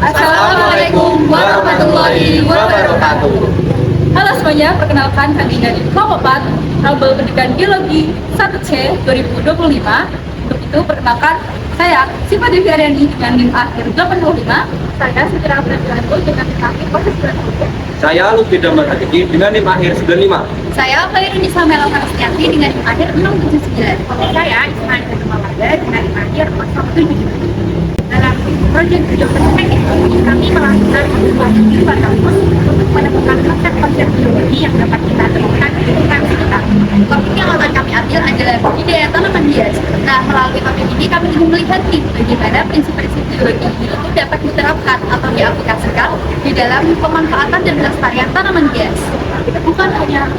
Assalamualaikum warahmatullahi wabarakatuh. Halo semuanya, perkenalkan kami dari kelompok 4 Mabel Pendidikan Biologi 1C 2025. Untuk itu, perkenalkan saya Siva Devi Aryani dengan NIM akhir 85. Saya Siti Rahman Bilanto dengan NIM akhir 95. Saya Lutfi Damar Hakiki dengan NIM akhir 95. Saya Khairunisa Mela Farastianti dengan NIM akhir 679. Saya Ismail Kemalada dengan NIM akhir 477. Dalam proyek kerja ini, kami melakukan observasi di luar kampus untuk menemukan konsep-konsep biologi yang dapat kita temukan di lingkungan sekitar. Topik yang akan kami ambil adalah budidaya tanaman hias. Nah, melalui topik ini kami ingin melihat nih bagaimana prinsip-prinsip biologi itu dapat diterapkan atau diaplikasikan di dalam pemanfaatan dan pelestarian tanaman hias. Bukan hanya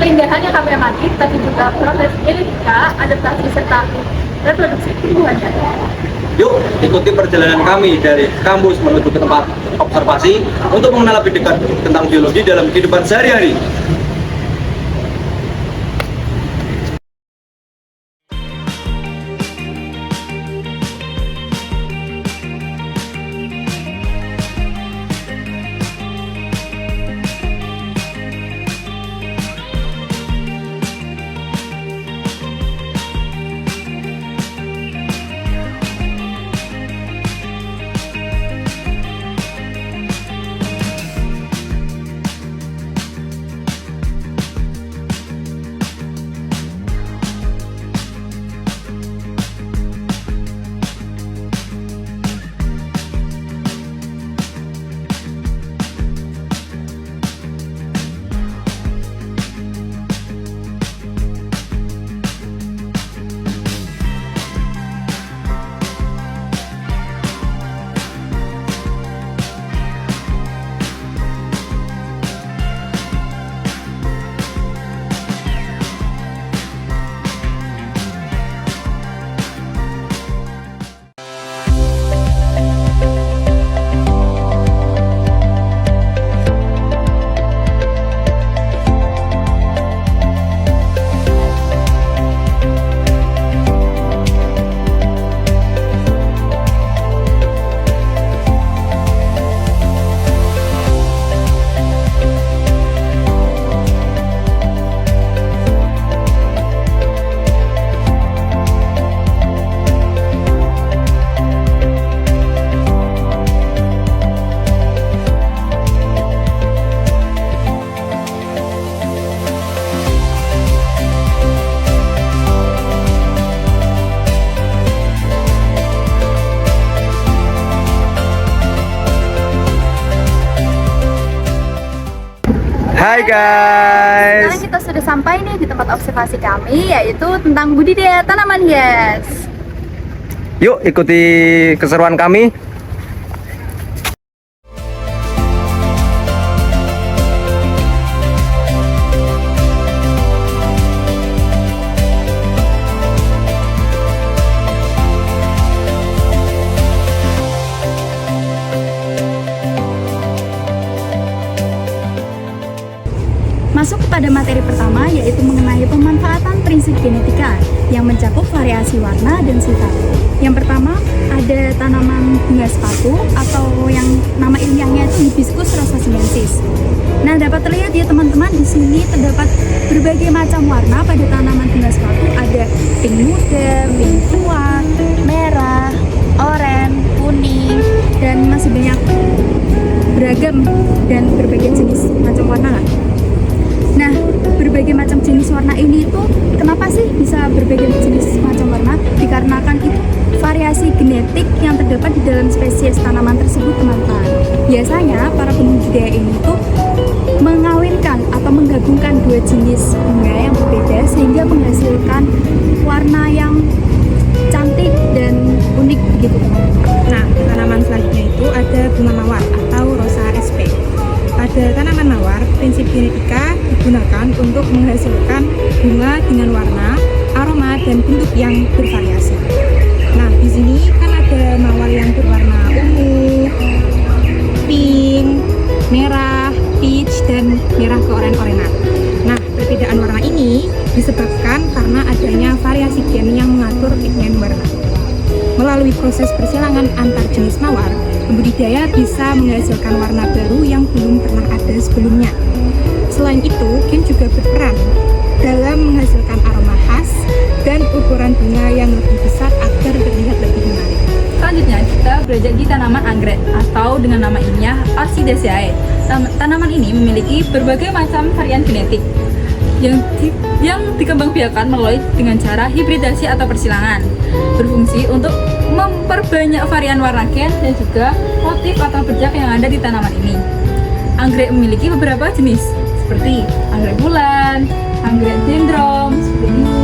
keindahan yang kami amati, tapi juga proses genetika, adaptasi serta reproduksi tumbuhannya. Yuk, ikuti perjalanan kami dari kampus menuju ke tempat observasi untuk mengenal lebih dekat tentang biologi dalam kehidupan sehari-hari. Hai guys. Sekarang kita sudah sampai nih di tempat observasi kami, yaitu tentang budidaya tanaman hias. Yuk, ikuti keseruan kami. Masuk kepada materi pertama, yaitu mengenai pemanfaatan prinsip genetika yang mencakup variasi warna dan sifat. Yang pertama ada tanaman bunga sepatu atau yang nama ilmiahnya itu Hibiscus rosacemensis. Nah, dapat terlihat ya teman-teman, di sini terdapat berbagai macam warna pada tanaman bunga sepatu. Ada pink muda, pink tua, merah, oranye, kuning, dan masih banyak beragam dan berbagai jenis macam warna. Nah, berbagai macam jenis warna ini tuh kenapa sih bisa berbagai jenis macam warna? Dikarenakan itu variasi genetik yang terdapat di dalam spesies tanaman tersebut, teman-teman. Biasanya para pembudidaya ini tuh mengawinkan atau menggabungkan dua jenis bunga yang berbeda sehingga menghasilkan warna yang cantik dan unik begitu, teman-teman. Nah, tanaman selanjutnya itu ada bunga mawar atau Rosa sp. Pada tanaman mawar, prinsip genetika digunakan untuk menghasilkan bunga dengan warna, aroma, dan bentuk yang bervariasi. Nah, di sini kan ada mawar yang berwarna ungu, pink, merah, peach, dan merah keoren-orenan. Nah, perbedaan warna ini disebabkan karena adanya variasi gen yang mengatur pigmen warna. Melalui proses persilangan antar jenis mawar, pembudidaya bisa menghasilkan warna baru yang belum pernah ada sebelumnya. Selain itu, gen juga berperan dalam menghasilkan aroma khas dan ukuran bunga yang lebih besar agar terlihat lebih menarik. Selanjutnya kita belajar di tanaman anggrek atau dengan nama ilmiah Orchidaceae. Tanaman ini memiliki berbagai macam varian genetik yang dikembangbiakan melalui dengan cara hibridasi atau persilangan, berfungsi untuk memperbanyak varian warna gen dan juga motif atau bercak yang ada di tanaman ini. Anggrek memiliki beberapa jenis seperti anggrek bulan, anggrek dendron seperti ini,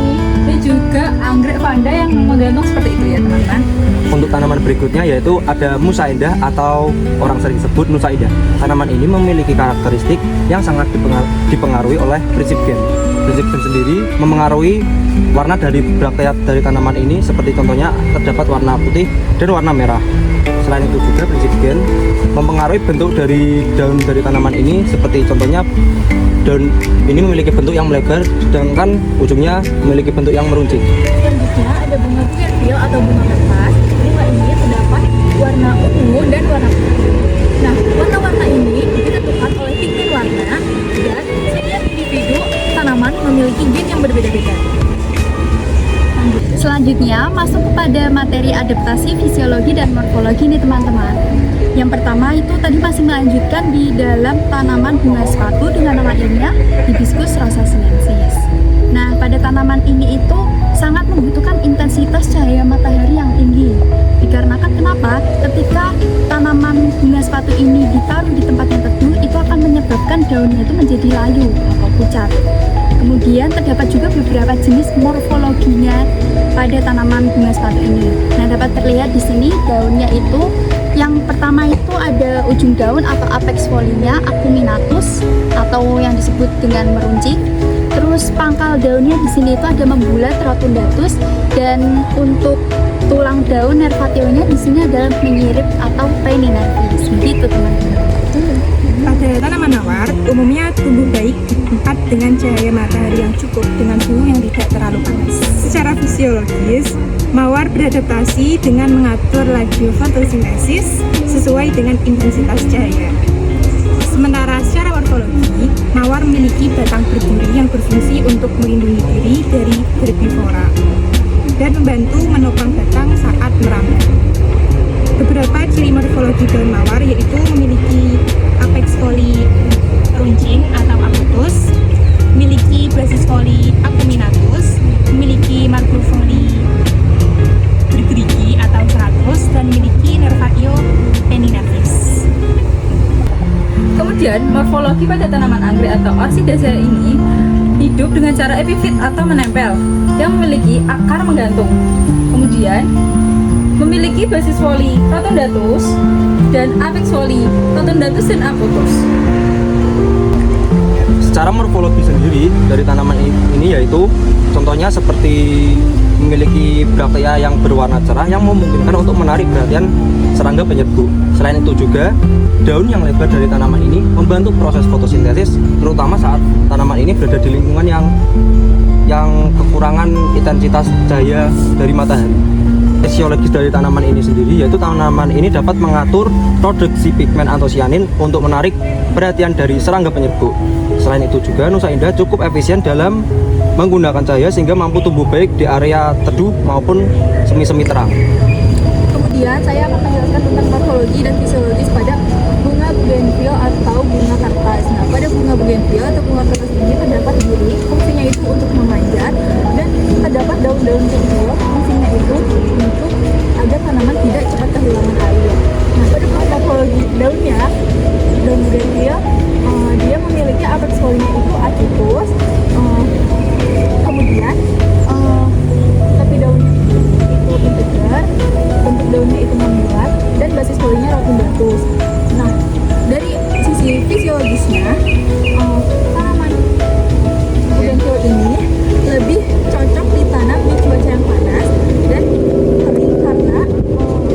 dan juga anggrek panda yang menggantung seperti itu ya teman-teman. Untuk tanaman berikutnya yaitu ada Musa Indah atau orang sering sebut Nusa Indah. Tanaman ini memiliki karakteristik yang sangat dipengaruhi oleh prinsip gen. Prinsip gen sendiri memengaruhi warna dari brakteat dari tanaman ini, seperti contohnya terdapat warna putih dan warna merah. Selain itu juga prinsip gen mempengaruhi bentuk dari daun dari tanaman ini, seperti contohnya daun ini memiliki bentuk yang melebar sedangkan ujungnya memiliki bentuk yang meruncing. Selanjutnya ada bunga bougainville atau bunga kertas. Bunga ini terdapat warna ungu dan warna putih. Nah, warna-warna ini ditentukan oleh pigmen warna dan setiap individu tanaman memiliki gen yang berbeda-beda. Selanjutnya masuk kepada materi adaptasi fisiologi dan morfologi nih teman-teman. Yang pertama itu tadi masih melanjutkan di dalam tanaman bunga sepatu dengan nama ilmiah Hibiscus rosa sinensis. Nah, pada tanaman ini itu sangat membutuhkan intensitas cahaya matahari yang tinggi. Dikarenakan kenapa? Ketika tanaman bunga sepatu ini ditaruh di tempat yang teduh, itu akan menyebabkan daunnya itu menjadi layu atau pucat. Kemudian terdapat juga beberapa jenis morfologinya pada tanaman bunga sepatu ini. Nah, dapat terlihat di sini daunnya itu yang pertama itu ada ujung daun atau apex folinya acuminatus atau yang disebut dengan meruncing. Terus pangkal daunnya di sini itu ada membulat rotundatus, dan untuk tulang daun nervationya di sini adalah menyirip atau peninervis. Begitu teman-teman. Pada tanaman mawar, umumnya tumbuh baik di tempat dengan cahaya matahari yang cukup dengan suhu yang tidak terlalu panas. Secara fisiologis, mawar beradaptasi dengan mengatur laju fotosintesis sesuai dengan intensitas cahaya. Sementara secara morfologi, mawar memiliki batang berduri yang berfungsi untuk melindungi diri dari herbivora dan membantu menopang batang saat merambat. Beberapa ciri morfologi daun mawar yaitu memiliki apex foli runcing atau acutus, memiliki basis foli acuminatus, memiliki margin foli bergerigi atau seratus, dan memiliki nervatio peninervis. Kemudian morfologi pada tanaman anggrek atau Orchidaceae ini hidup dengan cara epifit atau menempel yang memiliki akar menggantung. Kemudian memiliki basis foli rotundatus dan apex foli rotundatus dan acutus. Secara morfologi sendiri dari tanaman ini yaitu contohnya seperti memiliki braktea yang berwarna cerah yang memungkinkan untuk menarik perhatian serangga penyerbu. Selain itu juga daun yang lebar dari tanaman ini membantu proses fotosintesis, terutama saat tanaman ini berada di lingkungan yang kekurangan intensitas cahaya dari matahari. Fisiologis dari tanaman ini sendiri yaitu tanaman ini dapat mengatur produksi pigmen antosianin untuk menarik perhatian dari serangga penyerbu. Selain itu juga Nusa Indah cukup efisien dalam menggunakan cahaya sehingga mampu tumbuh baik di area teduh maupun semi-semi terang. Kemudian saya akan menjelaskan tentang morfologi dan fisiologis pada bunga bougainville atau bunga kertas. Nah, pada bunga bougainville atau bunga kertas ini terdapat duri, fungsinya itu untuk memanjat, dan terdapat daun-daun kecil, fungsinya itu untuk agar tanaman tidak cepat kehilangan air. Nah, pada morfologi daunnya, daun bougainville dia memiliki apex folinya itu acutus, kemudian tapi daunnya itu integer, bentuk daunnya itu membulat, dan basis folinya rotundatus. Nah, dari sisi fisiologisnya, tanaman bougainville ini lebih cocok ditanam di cuaca yang panas dan kering karena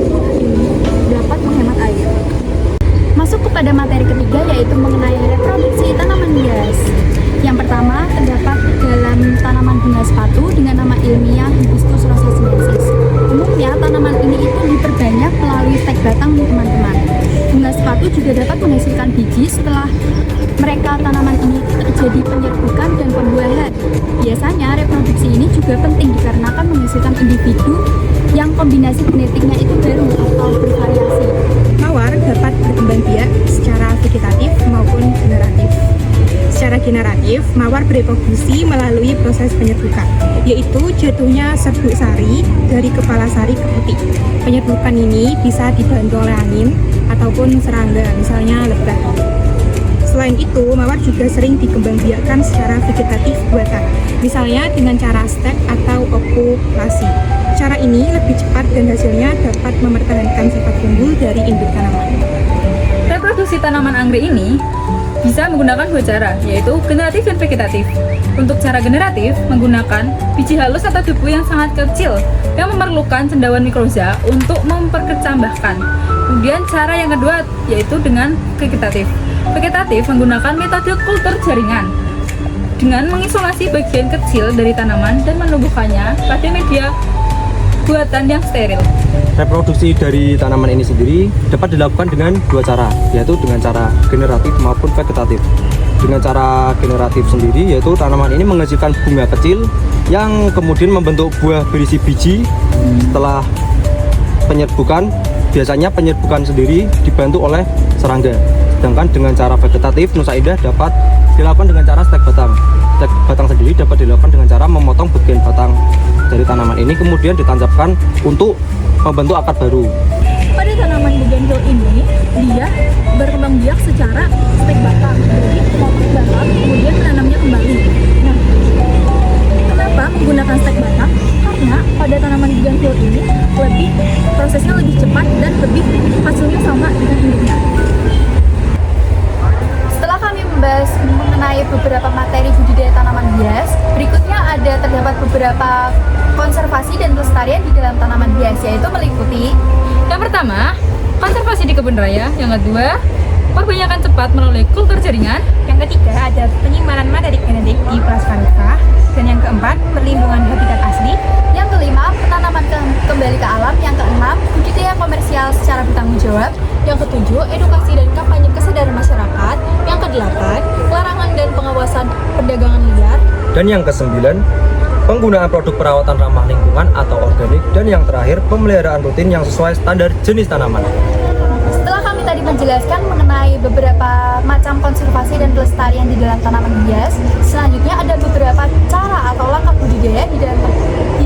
bunga ini dapat menghemat air. Masuk kepada materi ketiga yaitu mengenai reproduksi tanaman hias. Yang pertama terdapat dalam tanaman bunga sepatu dengan nama ilmiah Hibiscus rosa sinensis. Umumnya tanaman ini itu diperbanyak melalui stek batang nih teman-teman. Bunga sepatu juga dapat menghasilkan biji setelah mereka tanaman ini terjadi penyerbukan dan pembuahan. Biasanya reproduksi ini juga penting dikarenakan menghasilkan individu yang kombinasi genetiknya itu baru atau bervariasi. Mawar dapat berkembang biak secara vegetatif maupun generatif. Secara generatif, mawar bereproduksi melalui proses penyerbukan, yaitu jatuhnya serbuk sari dari kepala sari ke putik. Penyerbukan ini bisa dibantu oleh angin ataupun serangga, misalnya lebah. Selain itu, mawar juga sering dikembangbiakkan secara vegetatif buatan, misalnya dengan cara stek atau okulasi. Cara ini lebih cepat dan hasilnya dapat mempertahankan sifat unggul dari induk tanaman. Reproduksi tanaman anggrek ini bisa menggunakan dua cara, yaitu generatif dan vegetatif. Untuk cara generatif, menggunakan biji halus atau debu yang sangat kecil yang memerlukan cendawan mikroza untuk memperkecambahkan. Kemudian cara yang kedua yaitu dengan vegetatif. Vegetatif menggunakan metode kultur jaringan dengan mengisolasi bagian kecil dari tanaman dan menumbuhkannya pada media buatan yang steril. Reproduksi dari tanaman ini sendiri dapat dilakukan dengan dua cara, yaitu dengan cara generatif maupun vegetatif. Dengan cara generatif sendiri, yaitu tanaman ini menghasilkan bunga kecil yang kemudian membentuk buah berisi biji. Setelah penyerbukan, biasanya penyerbukan sendiri dibantu oleh serangga. Sedangkan dengan cara vegetatif, Nusa Indah dapat dilakukan dengan cara stek batang. Stek batang sendiri dapat dilakukan dengan cara memotong bagian batang dari tanaman ini kemudian ditancapkan untuk membentuk akar baru. Pada tanaman bougainville ini, dia berkembang biak secara stek batang. Jadi, memotong batang, kemudian menanamnya kembali. Nah, kenapa menggunakan stek batang? Karena pada tanaman bougainville ini prosesnya lebih cepat dan lebih hasilnya sama dengan induknya. Setelah kami membahas mengenai beberapa materi budidaya tanaman hias, berikutnya terdapat beberapa konservasi dan pelestarian di dalam tanaman hias, yaitu meliputi Yang pertama, konservasi di kebun raya. Yang kedua, perbanyakan cepat melalui kultur jaringan. Yang ketiga ada penyimpanan materi genetik di plasmanika, dan yang keempat perlindungan habitat asli. yang kelima, penanaman kembali ke alam. Yang keenam, budidaya komersial secara bertanggung jawab. Yang ketujuh, edukasi dan kampanye kesadaran masyarakat. Yang kedelapan, pelarangan dan pengawasan perdagangan liar. Dan yang kesembilan, penggunaan produk perawatan ramah lingkungan atau organik. Dan yang terakhir, pemeliharaan rutin yang sesuai standar jenis tanaman. Setelah kami tadi menjelaskan mengenai beberapa macam konservasi dan pelestarian di dalam tanaman hias, selanjutnya ada beberapa cara atau langkah budidaya di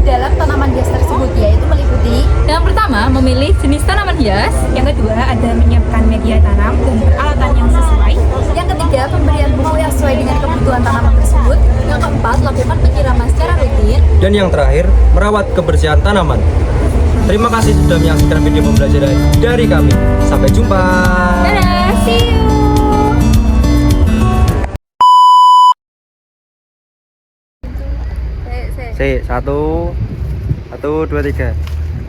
dalam tanaman hias tersebut, yaitu meliputi Yang pertama, memilih jenis tanaman hias. Yang kedua ada menyiapkan media tanam dan peralatan yang sesuai. yang ketiga, pemberian pupuk yang sesuai dengan kebutuhan tanaman tersebut. Yang keempat, lakukan penyiraman secara rutin. Dan yang terakhir, merawat kebersihan tanaman. Terima kasih sudah menyaksikan video pembelajaran dari kami. Sampai jumpa. Dadah, see you. Satu, dua, tiga.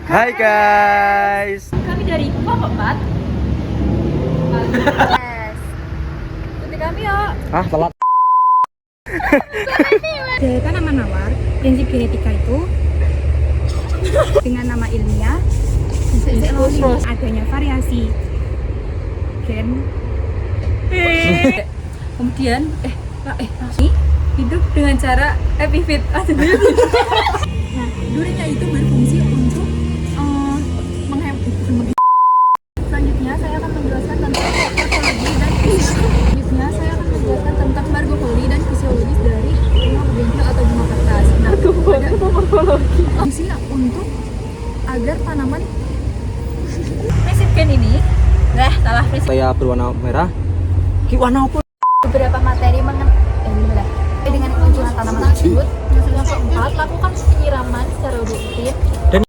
Hai guys. Kami dari Bapak. Yes. Ikuti kami yuk. Telat. Pada tanaman mawar, prinsip genetika itu dengan nama ilmiah adanya variasi gen. Kemudian, hidup dengan cara epifit. Nah, durinya itu berfungsi untuk menghemat. Selanjutnya saya akan menjelaskan tentang morfologi dan fisiologis dari bunga bougainville atau bunga kertas. Nah, fungsi untuk agar tanaman Prinsip gen ini, salah prinsip. Saya berwarna merah. Ki warna apa? beberapa materi dengan kemunculan tanaman tersebut. Yang keempat, lakukan penyiraman secara rutin.